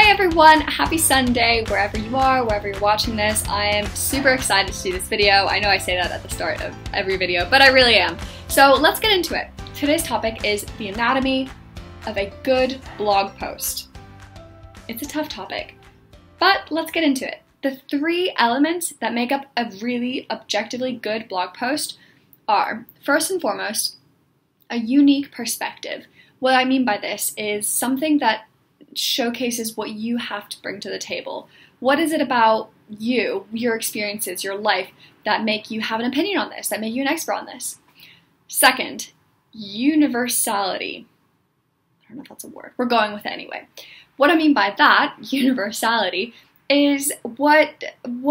Hey everyone, happy Sunday wherever you are, wherever you're watching this. I am super excited to do this video. I know I say that at the start of every video, but I really am. So let's get into it. Today's topic is the anatomy of a good blog post. It's a tough topic, but let's get into it. The three elements that make up a really objectively good blog post are, first and foremost, a unique perspective. What I mean by this is something that showcases what you have to bring to the table. What is it about you, your experiences, your life that make you have an opinion on this, that make you an expert on this? Second, universality. I don't know if that's a word. We're going with it anyway. What I mean by that, universality, is what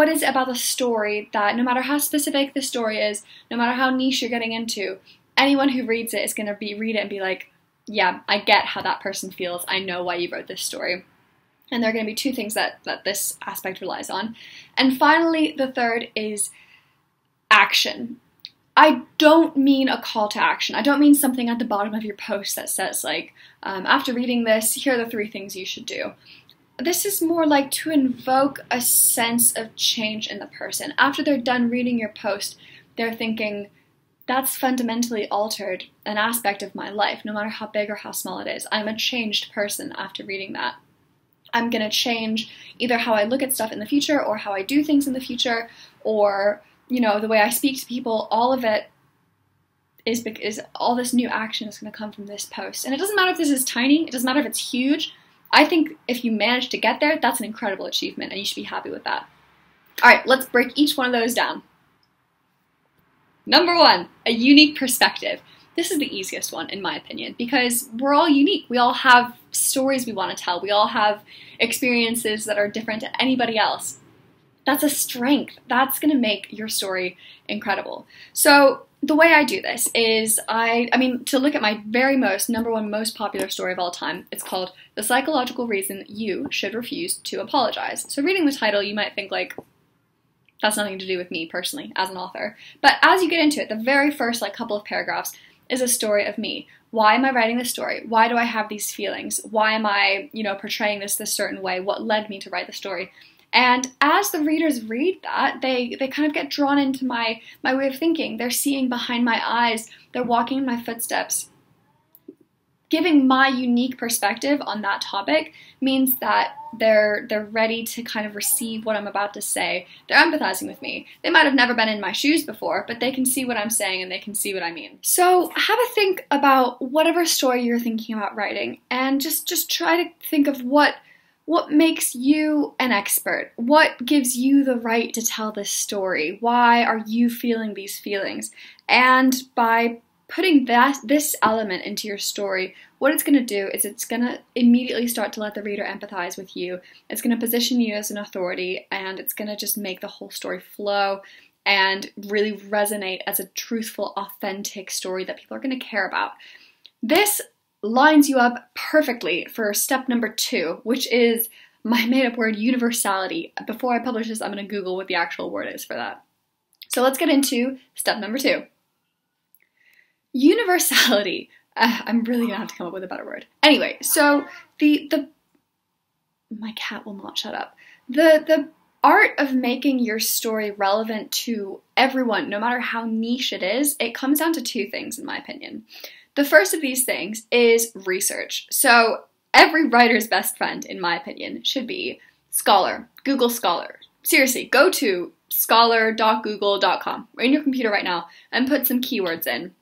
is it about the story that no matter how specific the story is, no matter how niche you're getting into, anyone who reads it is going to read it and be like, yeah, I get how that person feels. I know why you wrote this story. And there are going to be two things that this aspect relies on. And finally, the third is action. I don't mean a call to action. I don't mean something at the bottom of your post that says like, after reading this, here are the three things you should do. This is more like to invoke a sense of change in the person. After they're done reading your post, they're thinking, that's fundamentally altered an aspect of my life, no matter how big or how small it is. I'm a changed person after reading that. I'm going to change either how I look at stuff in the future or how I do things in the future or, you know, the way I speak to people. All of it is because all this new action is going to come from this post. And it doesn't matter if this is tiny. It doesn't matter if it's huge. I think if you manage to get there, that's an incredible achievement and you should be happy with that. All right, let's break each one of those down. Number one, a unique perspective. This is the easiest one, in my opinion, because we're all unique. We all have stories we want to tell. We all have experiences that are different to anybody else. That's a strength. That's going to make your story incredible. So the way I do this is, to look at my number one most popular story of all time, it's called The Psychological Reason You Should Refuse to Apologize. So reading the title, you might think like, that's nothing to do with me personally as an author. But as you get into it, the very first couple of paragraphs is a story of me. Why am I writing this story? Why do I have these feelings? Why am I, portraying this certain way? What led me to write the story? And as the readers read that, they kind of get drawn into my way of thinking. They're seeing behind my eyes. They're walking in my footsteps. Giving my unique perspective on that topic means that they're ready to kind of receive what I'm about to say. They're empathizing with me. They might have never been in my shoes before, but they can see what I'm saying and they can see what I mean. So have a think about whatever story you're thinking about writing and just try to think of what makes you an expert? What gives you the right to tell this story? Why are you feeling these feelings? And by putting this element into your story, what it's going to do is it's going to immediately start to let the reader empathize with you. It's going to position you as an authority, and it's going to just make the whole story flow and really resonate as a truthful, authentic story that people are going to care about. This lines you up perfectly for step number 2, which is my made-up word, universality. Before I publish this, I'm going to Google what the actual word is for that. So let's get into step number 2. Universality. I'm really gonna have to come up with a better word. Anyway, so my cat will not shut up. The art of making your story relevant to everyone, no matter how niche it is, it comes down to two things, in my opinion. The first of these things is research. So every writer's best friend, in my opinion, should be Scholar. Google Scholar. Seriously, go to scholar.google.com in your computer right now and put some keywords in.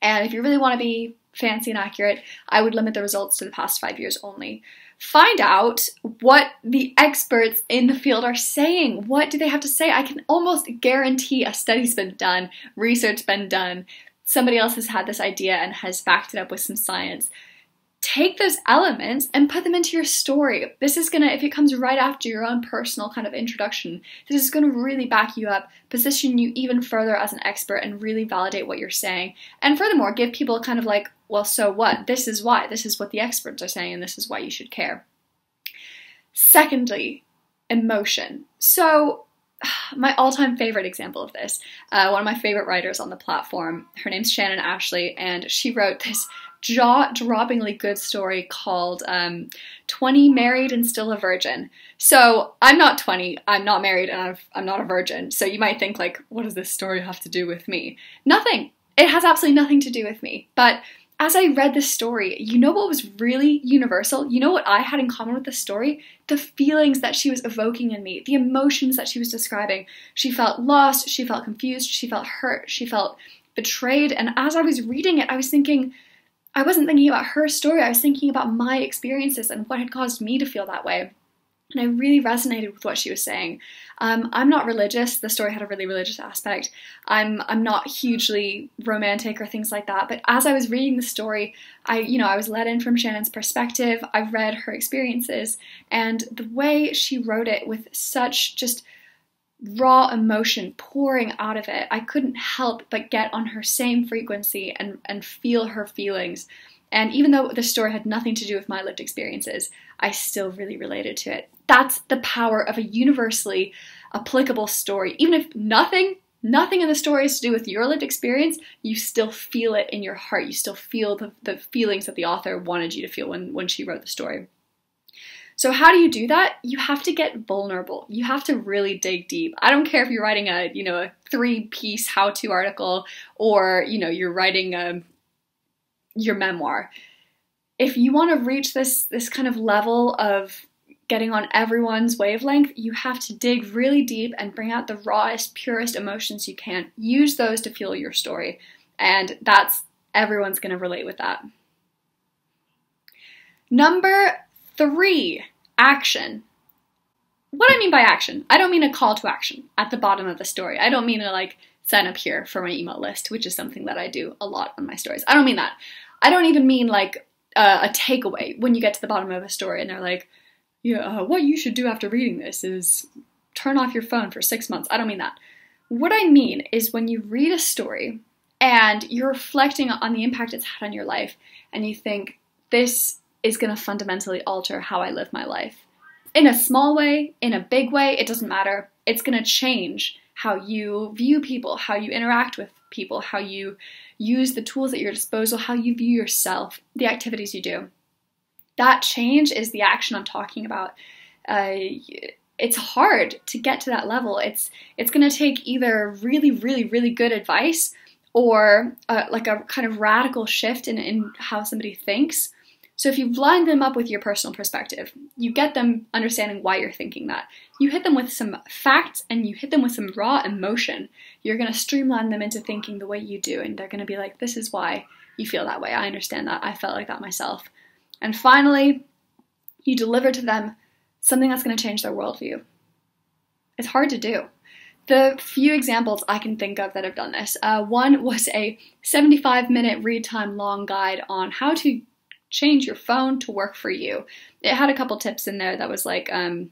And if you really want to be fancy and accurate, I would limit the results to the past 5 years only. Find out what the experts in the field are saying. What do they have to say? I can almost guarantee a study's been done, research been done. Somebody else has had this idea and has backed it up with some science. Take those elements and put them into your story. This is gonna, if it comes right after your own personal kind of introduction, this is gonna really back you up, position you even further as an expert and really validate what you're saying. And furthermore, give people kind of like, well, so what? This is why. This is what the experts are saying and this is why you should care. Secondly, emotion. So my all-time favorite example of this, one of my favorite writers on the platform, her name's Shannon Ashley, and she wrote this jaw-droppingly good story called 20 Married and Still a Virgin. So I'm not 20, I'm not married, and I'm not a virgin. So you might think like, what does this story have to do with me? Nothing. It has absolutely nothing to do with me. But as I read this story, you know what was really universal? You know what I had in common with this story? The feelings that she was evoking in me, the emotions that she was describing. She felt lost, she felt confused, she felt hurt, she felt betrayed. And as I was reading it, I was thinking, I wasn't thinking about her story, I was thinking about my experiences and what had caused me to feel that way. And I really resonated with what she was saying. I'm not religious. The story had a really religious aspect. I'm not hugely romantic or things like that. But as I was reading the story, I was let in from Shannon's perspective. I read her experiences, and the way she wrote it with such just raw emotion pouring out of it, I couldn't help but get on her same frequency and feel her feelings. And even though the story had nothing to do with my lived experiences, I still really related to it. That's the power of a universally applicable story. Even if nothing in the story is to do with your lived experience, you still feel it in your heart. You still feel the feelings that the author wanted you to feel when she wrote the story. So how do you do that? You have to get vulnerable. You have to really dig deep. I don't care if you're writing a 3-piece how-to article or, you're writing your memoir. If you want to reach this kind of level of getting on everyone's wavelength, you have to dig really deep and bring out the rawest, purest emotions you can. Use those to fuel your story. And everyone's going to relate with that. Number 3, action. What I mean by action, I don't mean a call to action at the bottom of the story. I don't mean to sign up here for my email list, which is something that I do a lot on my stories. I don't mean that. I don't even mean a takeaway when you get to the bottom of a story and they're like, what you should do after reading this is turn off your phone for 6 months. I don't mean that. What I mean is when you read a story and you're reflecting on the impact it's had on your life and you think, this is going to fundamentally alter how I live my life. In a small way, in a big way, it doesn't matter. It's going to change how you view people, how you interact with people, how you use the tools at your disposal, how you view yourself, the activities you do. That change is the action I'm talking about. It's hard to get to that level. It's going to take either really, really, really good advice or a kind of radical shift in how somebody thinks. So if you line them up with your personal perspective, you get them understanding why you're thinking that. You hit them with some facts and you hit them with some raw emotion. You're going to streamline them into thinking the way you do, and they're going to be like, this is why you feel that way. I understand that. I felt like that myself. And finally, you deliver to them something that's going to change their worldview. It's hard to do. The few examples I can think of that have done this, one was a 75-minute read time long guide on how to change your phone to work for you. It had a couple tips in there that was turn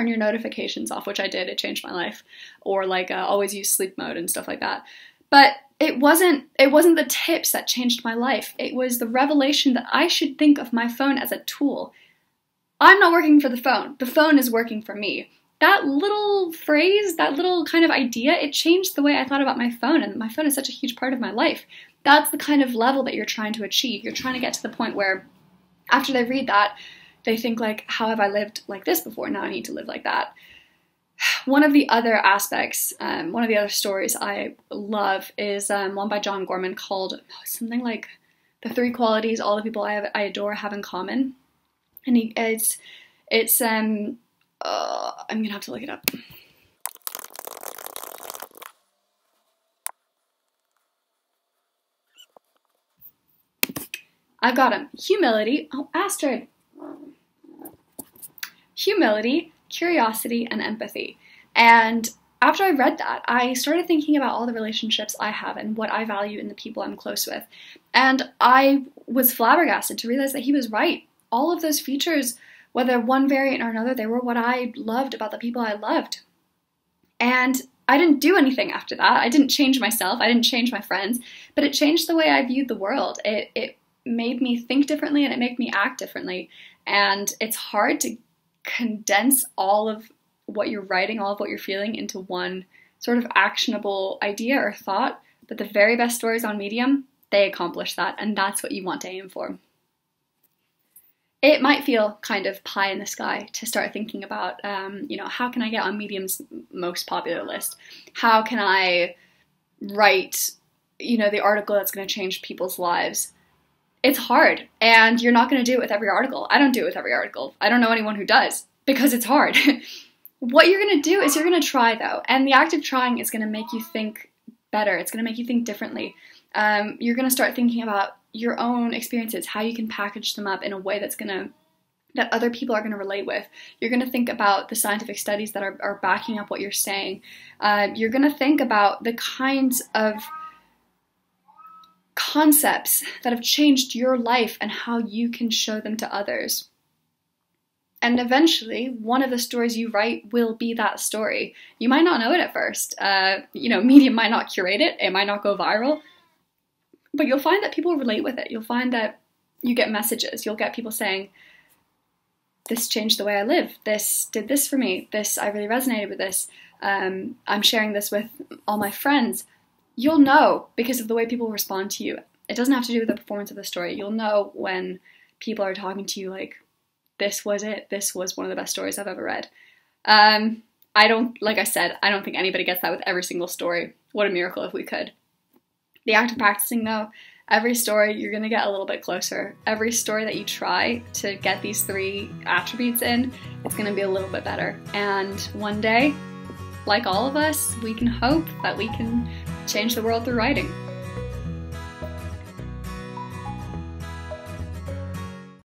your notifications off, which I did. It changed my life. Or always use sleep mode and stuff like that. But it wasn't the tips that changed my life. It was the revelation that I should think of my phone as a tool. I'm not working for the phone. The phone is working for me. That little phrase, that little kind of idea, it changed the way I thought about my phone, and my phone is such a huge part of my life. That's the kind of level that you're trying to achieve. You're trying to get to the point where after they read that, they think how have I lived like this before? Now I need to live like that. One of the other aspects, one of the other stories I love is one by John Gorman called something like The 3 Qualities All the People I Adore Have in Common. And I'm gonna have to look it up. I've got them. Humility. Oh, Astrid. Humility, curiosity, and empathy. And after I read that, I started thinking about all the relationships I have and what I value in the people I'm close with. And I was flabbergasted to realize that he was right. All of those features, whether one variant or another, they were what I loved about the people I loved. And I didn't do anything after that. I didn't change myself. I didn't change my friends. But it changed the way I viewed the world. It made me think differently and it made me act differently. And it's hard to condense all of what you're writing, all of what you're feeling into one sort of actionable idea or thought. But the very best stories on Medium, they accomplish that, and that's what you want to aim for. It might feel kind of pie in the sky to start thinking about, how can I get on Medium's most popular list? How can I write, the article that's going to change people's lives? It's hard, and you're not going to do it with every article. I don't do it with every article. I don't know anyone who does, because it's hard. What you're going to do is you're going to try, though, and the act of trying is going to make you think better. It's going to make you think differently. You're going to start thinking about your own experiences, how you can package them up in a way that other people are going to relate with. You're going to think about the scientific studies that are backing up what you're saying. You're going to think about the kinds of concepts that have changed your life and how you can show them to others. And eventually, one of the stories you write will be that story. You might not know it at first. Medium might not curate it. It might not go viral. But you'll find that people relate with it. You'll find that you get messages. You'll get people saying, this changed the way I live. This did this for me. I really resonated with this. I'm sharing this with all my friends. You'll know because of the way people respond to you. It doesn't have to do with the performance of the story. You'll know when people are talking to you like, this was it. This was one of the best stories I've ever read. Like I said, I don't think anybody gets that with every single story. What a miracle if we could. The act of practicing, though, every story you're going to get a little bit closer. Every story that you try to get these 3 attributes in, it's going to be a little bit better. And one day, like all of us, we can hope that we can change the world through writing.